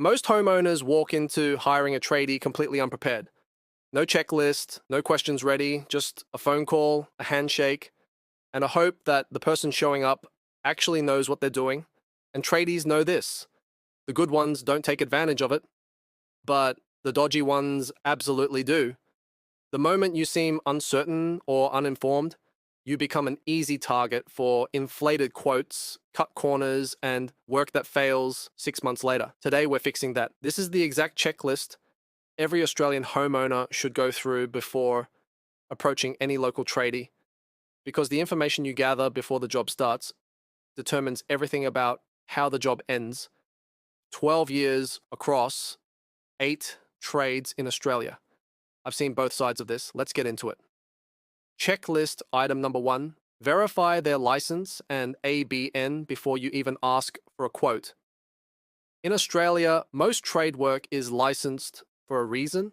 Most homeowners walk into hiring a tradie completely unprepared. No checklist, no questions ready, just a phone call, a handshake, and a hope that the person showing up actually knows what they're doing. And tradies know this. The good ones don't take advantage of it, but the dodgy ones absolutely do. The moment you seem uncertain or uninformed, you become an easy target for inflated quotes, cut corners, and work that fails 6 months later. Today, we're fixing that. This is the exact checklist every Australian homeowner should go through before approaching any local tradie, because the information you gather before the job starts determines everything about how the job ends. 12 years across 8 trades in Australia. I've seen both sides of this. Let's get into it. Checklist item number 1. Verify their license and ABN before you even ask for a quote. In Australia, most trade work is licensed for a reason.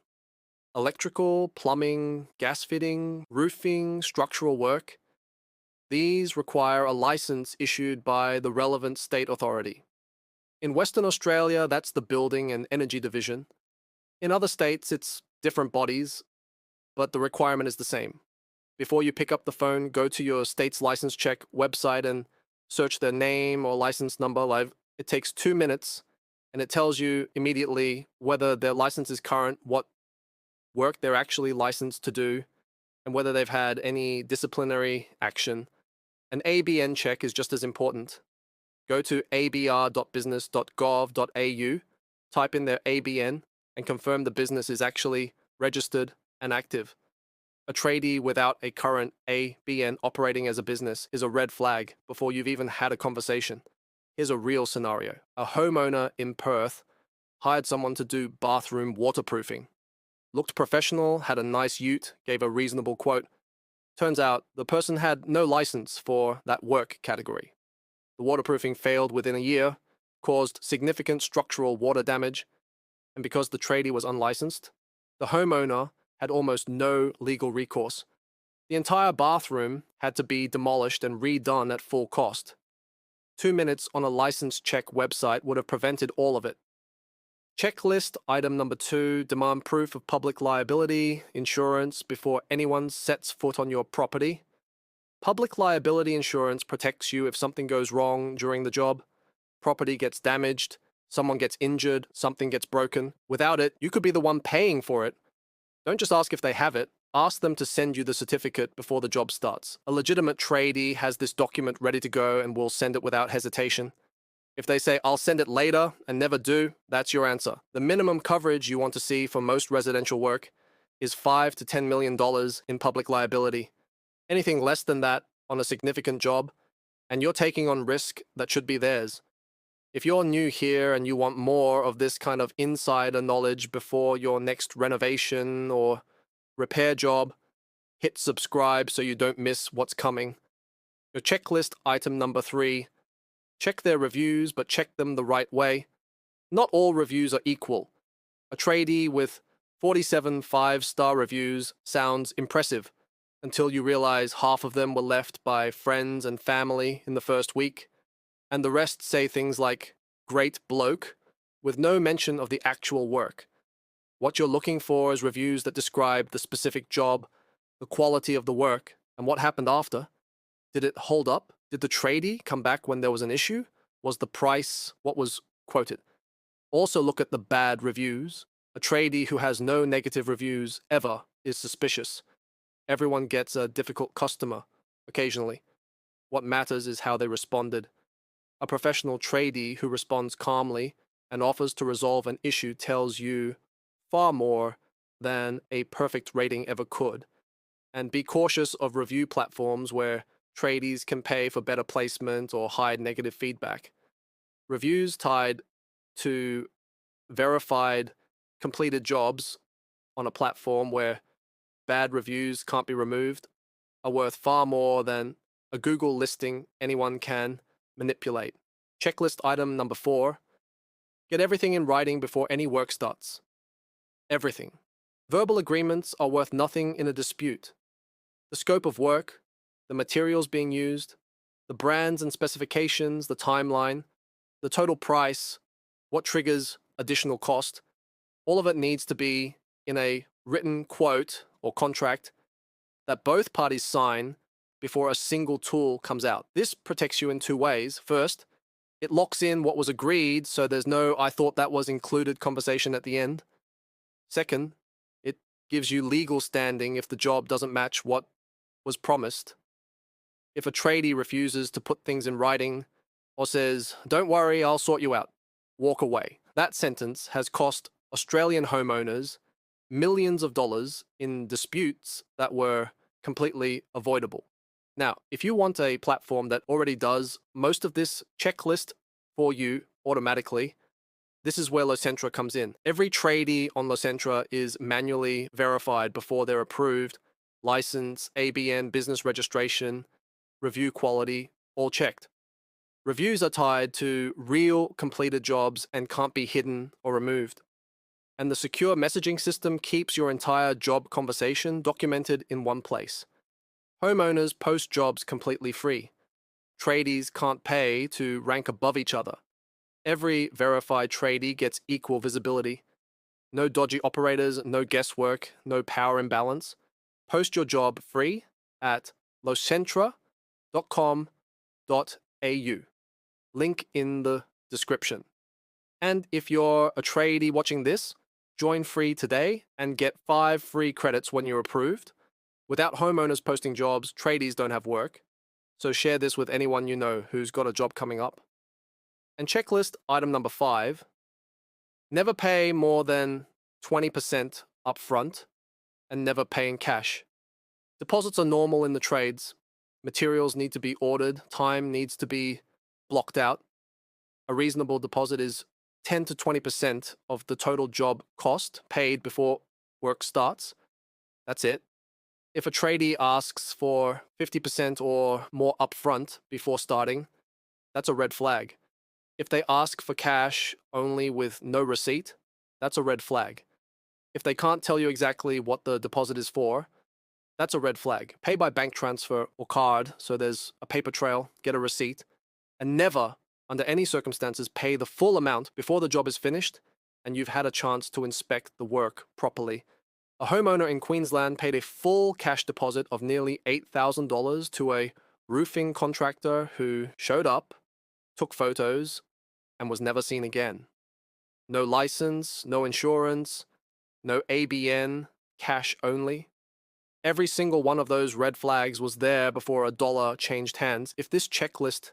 Electrical, plumbing, gas fitting, roofing, structural work. These require a license issued by the relevant state authority. In Western Australia, that's the Building and Energy Division. In other states, it's different bodies, but the requirement is the same. Before you pick up the phone, go to your state's license check website and search their name or license number. It takes 2 minutes, and it tells you immediately whether their license is current, what work they're actually licensed to do, and whether they've had any disciplinary action. An ABN check is just as important. Go to abr.business.gov.au, type in their ABN, and confirm the business is actually registered and active. A tradie without a current ABN operating as a business is a red flag before you've even had a conversation. Here's a real scenario. A homeowner in Perth hired someone to do bathroom waterproofing. Looked professional, had a nice ute, gave a reasonable quote. Turns out the person had no license for that work category. The waterproofing failed within a year, caused significant structural water damage, and because the tradie was unlicensed, the homeowner had almost no legal recourse. The entire bathroom had to be demolished and redone at full cost. 2 minutes on a license check website would have prevented all of it. Checklist item number 2, demand proof of public liability insurance before anyone sets foot on your property. Public liability insurance protects you if something goes wrong during the job. Property gets damaged, someone gets injured, something gets broken. Without it, you could be the one paying for it. Don't just ask if they have it. Ask them to send you the certificate before the job starts. A legitimate tradie has this document ready to go and will send it without hesitation. If they say, "I'll send it later," and never do, that's your answer. The minimum coverage you want to see for most residential work is $5 to $10 million in public liability. Anything less than that on a significant job, and you're taking on risk that should be theirs. If you're new here and you want more of this kind of insider knowledge before your next renovation or repair job, hit subscribe so you don't miss what's coming. Your checklist item number 3, check their reviews, but check them the right way. Not all reviews are equal. A tradie with 47 5-star reviews sounds impressive until you realize half of them were left by friends and family in the first week, and the rest say things like, "Great bloke," with no mention of the actual work. What you're looking for is reviews that describe the specific job, the quality of the work, and what happened after. Did it hold up? Did the tradie come back when there was an issue? Was the price what was quoted? Also look at the bad reviews. A tradie who has no negative reviews ever is suspicious. Everyone gets a difficult customer, occasionally. What matters is how they responded. A professional tradie who responds calmly and offers to resolve an issue tells you far more than a perfect rating ever could. And be cautious of review platforms where tradies can pay for better placement or hide negative feedback. Reviews tied to verified, completed jobs on a platform where bad reviews can't be removed are worth far more than a Google listing anyone can manipulate. Checklist item number 4, get everything in writing before any work starts. Everything. Verbal agreements are worth nothing in a dispute. The scope of work, the materials being used, the brands and specifications, the timeline, the total price, what triggers additional cost, all of it needs to be in a written quote or contract that both parties sign before a single tool comes out. This protects you in two ways. First, it locks in what was agreed, so there's no "I thought that was included" conversation at the end. Second, it gives you legal standing if the job doesn't match what was promised. If a tradie refuses to put things in writing or says, "Don't worry, I'll sort you out," walk away. That sentence has cost Australian homeowners millions of dollars in disputes that were completely avoidable. Now, if you want a platform that already does most of this checklist for you automatically, this is where Locentra comes in. Every tradie on Locentra is manually verified before they're approved. License, ABN, business registration, review quality, all checked. Reviews are tied to real completed jobs and can't be hidden or removed. And the secure messaging system keeps your entire job conversation documented in one place. Homeowners post jobs completely free. Tradies can't pay to rank above each other. Every verified tradie gets equal visibility. No dodgy operators, no guesswork, no power imbalance. Post your job free at locentra.com.au. Link in the description. And if you're a tradie watching this, join free today and get 5 free credits when you're approved. Without homeowners posting jobs, tradies don't have work. So share this with anyone you know who's got a job coming up. And checklist item number 5, never pay more than 20% upfront and never pay in cash. Deposits are normal in the trades. Materials need to be ordered. Time needs to be blocked out. A reasonable deposit is 10 to 20% of the total job cost paid before work starts. That's it. If a tradie asks for 50% or more upfront before starting, that's a red flag. If they ask for cash only with no receipt, that's a red flag. If they can't tell you exactly what the deposit is for, that's a red flag. Pay by bank transfer or card so there's a paper trail, get a receipt, and never, under any circumstances, pay the full amount before the job is finished and you've had a chance to inspect the work properly. A homeowner in Queensland paid a full cash deposit of nearly $8,000 to a roofing contractor who showed up, took photos, and was never seen again. No license, no insurance, no ABN, cash only. Every single one of those red flags was there before a dollar changed hands. If this checklist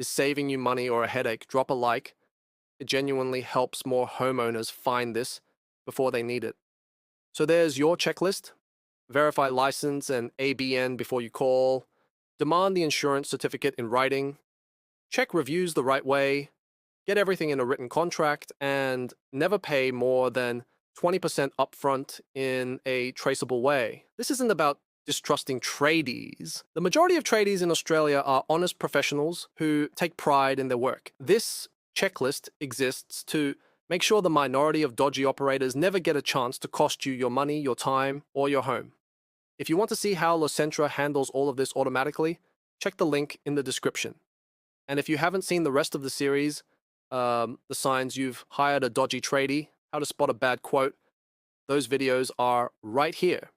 is saving you money or a headache, drop a like. It genuinely helps more homeowners find this before they need it. So there's your checklist. Verify license and ABN before you call. Demand the insurance certificate in writing. Check reviews the right way. Get everything in a written contract and never pay more than 20% upfront in a traceable way. This isn't about distrusting tradies. The majority of tradies in Australia are honest professionals who take pride in their work. This checklist exists to make sure the minority of dodgy operators never get a chance to cost you your money, your time, or your home. If you want to see how Locentra handles all of this automatically, check the link in the description. And if you haven't seen the rest of the series, the signs you've hired a dodgy tradie, how to spot a bad quote, those videos are right here.